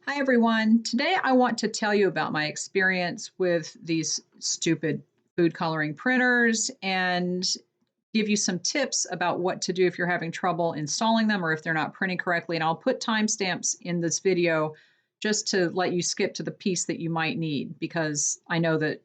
Hi, everyone. Today I want to tell you about my experience with these stupid food coloring printers and give you some tips about what to do if you're having trouble installing them or if they're not printing correctly. And I'll put timestamps in this video just to let you skip to the piece that you might need, because I know that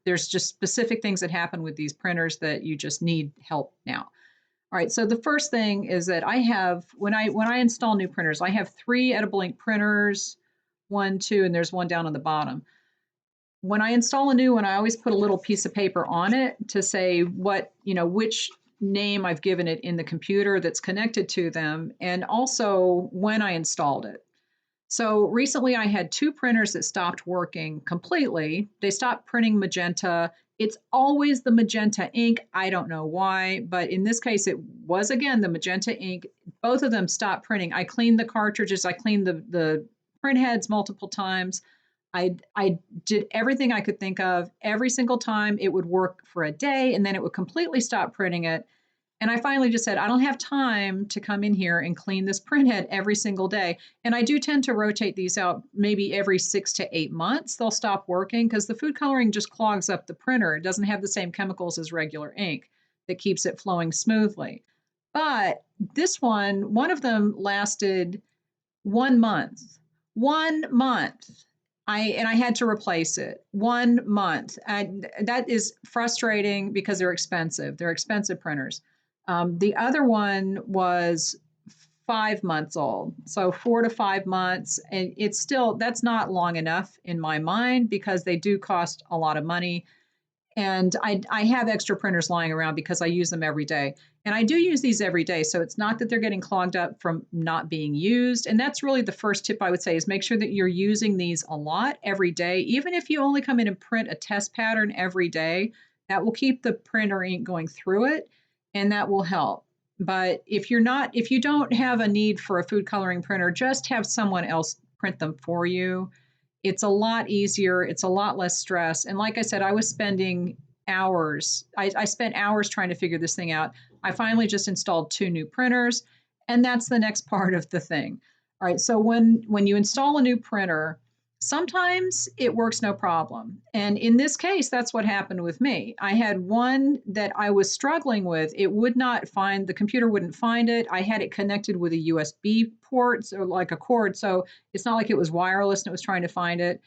there's just specific things that happen with these printers that you just need help now. All right, so the first thing is that I have, when I install new printers, I have 3 edible ink printers, 1, 2, and there's one down on the bottom. When I install a new one, I always put a little piece of paper on it to say which name I've given it in the computer that's connected to them, and also when I installed it. So recently I had 2 printers that stopped working completely. They stopped printing magenta. It's always the magenta ink. I don't know why, but in this case, it was again the magenta ink. Both of them stopped printing. I cleaned the cartridges. I cleaned the print heads multiple times. I did everything I could think of. Every single time it would work for a day, and then it would completely stop printing it. And I finally just said, I don't have time to come in here and clean this printhead every single day. And I do tend to rotate these out maybe every 6 to 8 months. They'll stop working because the food coloring just clogs up the printer. It doesn't have the same chemicals as regular ink that keeps it flowing smoothly. But this one of them lasted 1 month. 1 month. I had to replace it. 1 month. And that is frustrating because they're expensive. They're expensive printers. The other one was 5 months old. So 4 to 5 months. And it's still, that's not long enough in my mind because they do cost a lot of money. And I have extra printers lying around because I use them every day. And I do use these every day. So it's not that they're getting clogged up from not being used. And that's really the first tip I would say is make sure that you're using these a lot every day. Even if you only come in and print a test pattern every day, that will keep the printer ink going through it, and that will help. But if you don't have a need for a food coloring printer, just have someone else print them for you. It's a lot easier. It's a lot less stress. And like I said, I was spending hours. I spent hours trying to figure this thing out. I finally just installed 2 new printers, and that's the next part of the thing. All right. So when you install a new printer, sometimes it works no problem. And in this case, that's what happened with me. I had one that I was struggling with. It would not find, the computer wouldn't find it. I had it connected with a USB port, so like a cord. So it's not like it was wireless and it was trying to find it.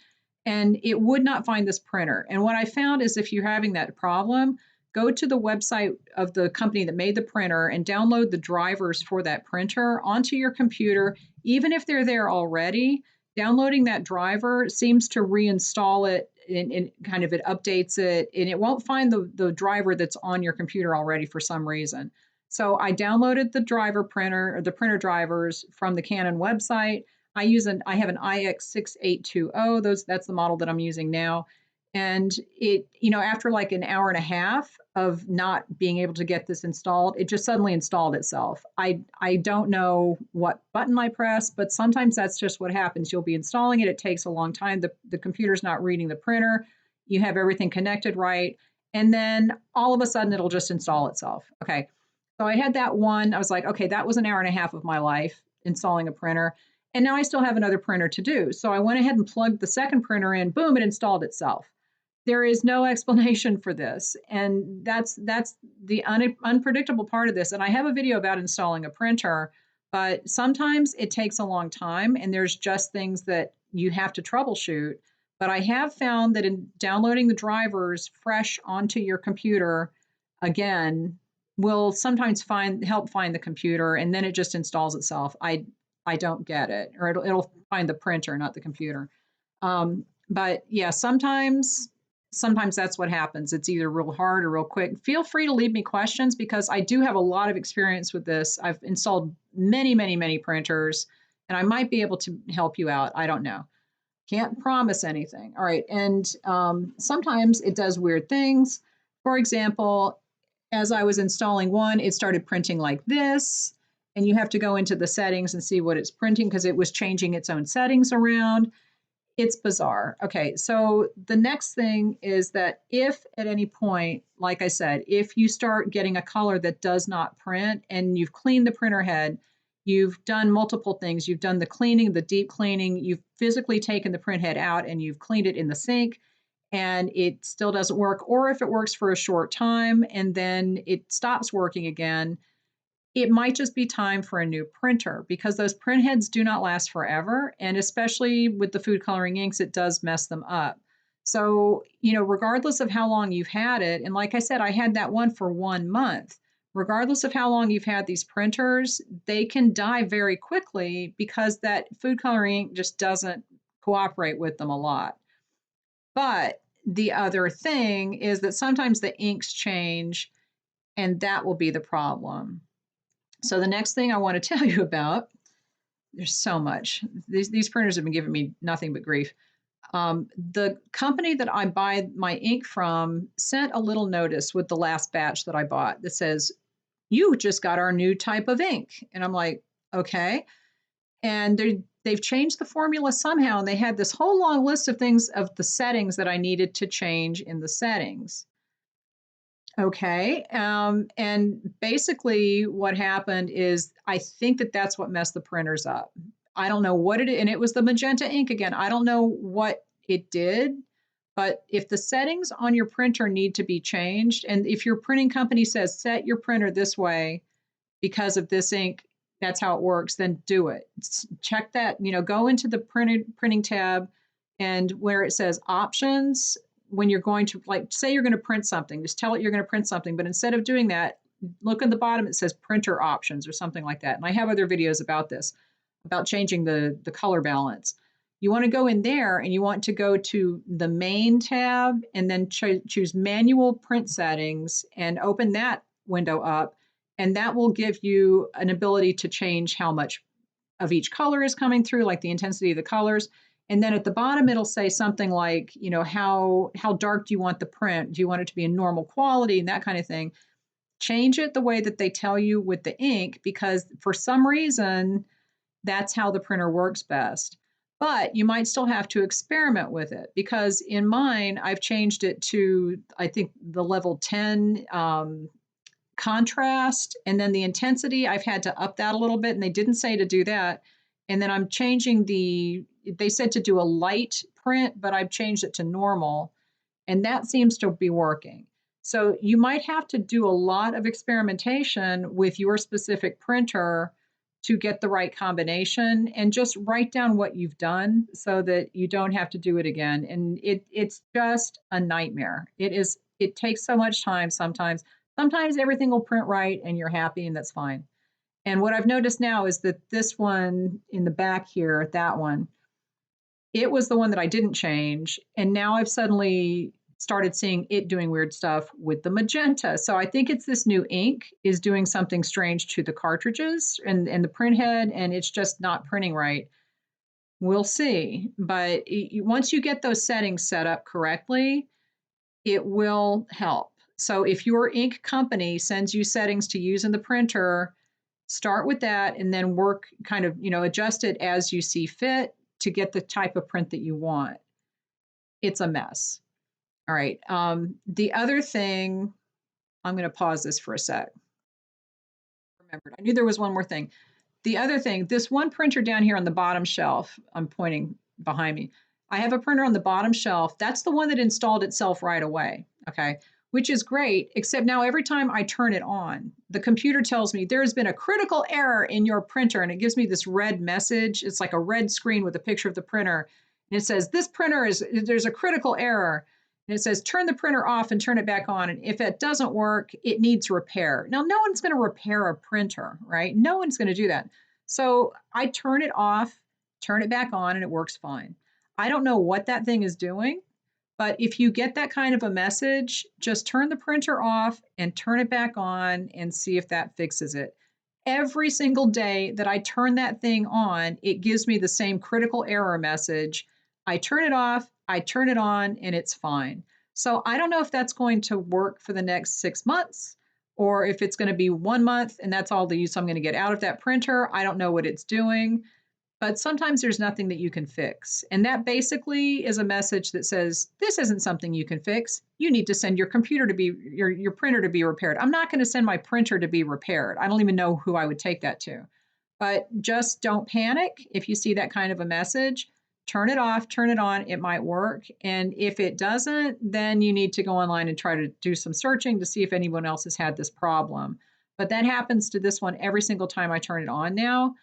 And it would not find this printer. And what I found is if you're having that problem, go to the website of the company that made the printer and download the drivers for that printer onto your computer. Even if they're there already, downloading that driver seems to reinstall it, and kind of it updates it, and it won't find the driver that's on your computer already for some reason. So I downloaded the driver printer, or the printer drivers from the Canon website. I have an IX6820. That's the model that I'm using now. And it, after like an hour and a half of not being able to get this installed, it just suddenly installed itself. I don't know what button I press, but sometimes that's just what happens. You'll be installing it. It takes a long time. The computer's not reading the printer. You have everything connected right. And then all of a sudden it'll just install itself. Okay. So I had that one. I was like, okay, that was an hour and a half of my life installing a printer. And now I still have another printer to do. So I went ahead and plugged the second printer in. Boom, it installed itself. There is no explanation for this, and that's the unpredictable part of this. And I have a video about installing a printer, but sometimes it takes a long time, and there's just things that you have to troubleshoot. But I have found that in downloading the drivers fresh onto your computer again will sometimes help find the computer, and then it just installs itself. I don't get it, or it'll find the printer, not the computer. But yeah, sometimes that's what happens. It's either real hard or real quick. Feel free to leave me questions because I do have a lot of experience with this. I've installed many, many, many printers, and I might be able to help you out. I don't know. Can't promise anything. All right. And sometimes it does weird things. For example, as I was installing one, it started printing like this. And you have to go into the settings and see what it's printing because it was changing its own settings around. It's bizarre. Okay, so the next thing is that if at any point, like I said, if you start getting a color that does not print and you've cleaned the printer head, You've done multiple things. You've done the cleaning, the deep cleaning. You've physically taken the print head out and you've cleaned it in the sink and it still doesn't work. Or if it works for a short time and then it stops working again, it might just be time for a new printer because those print heads do not last forever. And especially with the food coloring inks, it does mess them up. So, regardless of how long you've had it, and like I said, I had that one for 1 month. Regardless of how long you've had these printers, they can die very quickly because that food coloring ink just doesn't cooperate with them a lot. But the other thing is that sometimes the inks change, and that will be the problem. So the next thing I want to tell you about, there's so much. These printers have been giving me nothing but grief. The company that I buy my ink from sent a little notice with the last batch that I bought that says, "You just got our new type of ink." And I'm like, okay. And they've changed the formula somehow, and they had this whole long list of things of the settings that I needed to change in the settings. Okay. And basically, what happened is I think that that's what messed the printers up. I don't know what it is. And it was the magenta ink again. I don't know what it did, but if the settings on your printer need to be changed, and if your printing company says set your printer this way because of this ink, that's how it works, then do it. Check that, go into the printing tab and where it says options, when you're going to, like, say you're going to print something, just tell it you're going to print something. But instead of doing that, look at the bottom, it says printer options or something like that. And I have other videos about this, about changing the color balance. You want to go in there and you want to go to the main tab and then choose manual print settings and open that window up. And that will give you an ability to change how much of each color is coming through, like the intensity of the colors. And then at the bottom, it'll say something like, how dark do you want the print? Do you want it to be in normal quality and that kind of thing? Change it the way that they tell you with the ink, because for some reason, that's how the printer works best. But you might still have to experiment with it, because in mine, I've changed it to, I think, the level 10 contrast, and then the intensity, I've had to up that a little bit, and they didn't say to do that. And then I'm changing they said to do a light print, but I've changed it to normal, and that seems to be working. So you might have to do a lot of experimentation with your specific printer to get the right combination, and just write down what you've done so that you don't have to do it again. And it's just a nightmare. It takes so much time sometimes. Sometimes everything will print right and you're happy, and that's fine. And what I've noticed now is that this one in the back here, that one, it was the one that I didn't change. And now I've suddenly started seeing it doing weird stuff with the magenta. So I think it's this new ink is doing something strange to the cartridges and the print head, and it's just not printing right. We'll see. But once you get those settings set up correctly, it will help. So if your ink company sends you settings to use in the printer, start with that and then work kind of, adjust it as you see fit to get the type of print that you want. It's a mess. All right. The other thing, I'm going to pause this for a sec. Remembered, I knew there was one more thing. The other thing, this one printer down here on the bottom shelf, I'm pointing behind me. I have a printer on the bottom shelf. That's the one that installed itself right away. Okay. Which is great, except now every time I turn it on, the computer tells me there has been a critical error in your printer, and it gives me this red message. It's like a red screen with a picture of the printer, and it says, this printer there's a critical error, and it says, turn the printer off and turn it back on, and if it doesn't work, it needs repair. Now, no one's going to repair a printer, right? No one's going to do that. So I turn it off, turn it back on, and it works fine. I don't know what that thing is doing. But if you get that kind of a message, just turn the printer off and turn it back on and see if that fixes it. Every single day that I turn that thing on, it gives me the same critical error message. I turn it off, I turn it on, and it's fine. So I don't know if that's going to work for the next 6 months, or if it's going to be 1 month and that's all the use I'm going to get out of that printer. I don't know what it's doing. But sometimes there's nothing that you can fix. And that basically is a message that says, this isn't something you can fix. You need to send your computer to be, your printer to be repaired. I'm not going to send my printer to be repaired. I don't even know who I would take that to. But just don't panic if you see that kind of a message. Turn it off, turn it on, it might work. And if it doesn't, then you need to go online and try to do some searching to see if anyone else has had this problem. But that happens to this one every single time I turn it on now,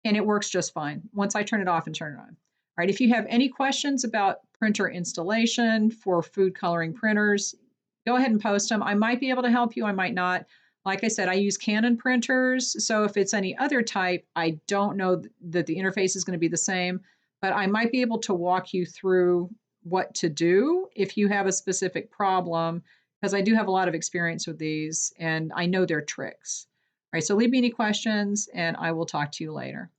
and it works just fine once I turn it off and turn it on. All right, if you have any questions about printer installation for food coloring printers, go ahead and post them. I might be able to help you, I might not. Like I said, I use Canon printers, so if it's any other type, I don't know that the interface is going to be the same, but I might be able to walk you through what to do if you have a specific problem, because I do have a lot of experience with these and I know their tricks. All right, so leave me any questions and I will talk to you later.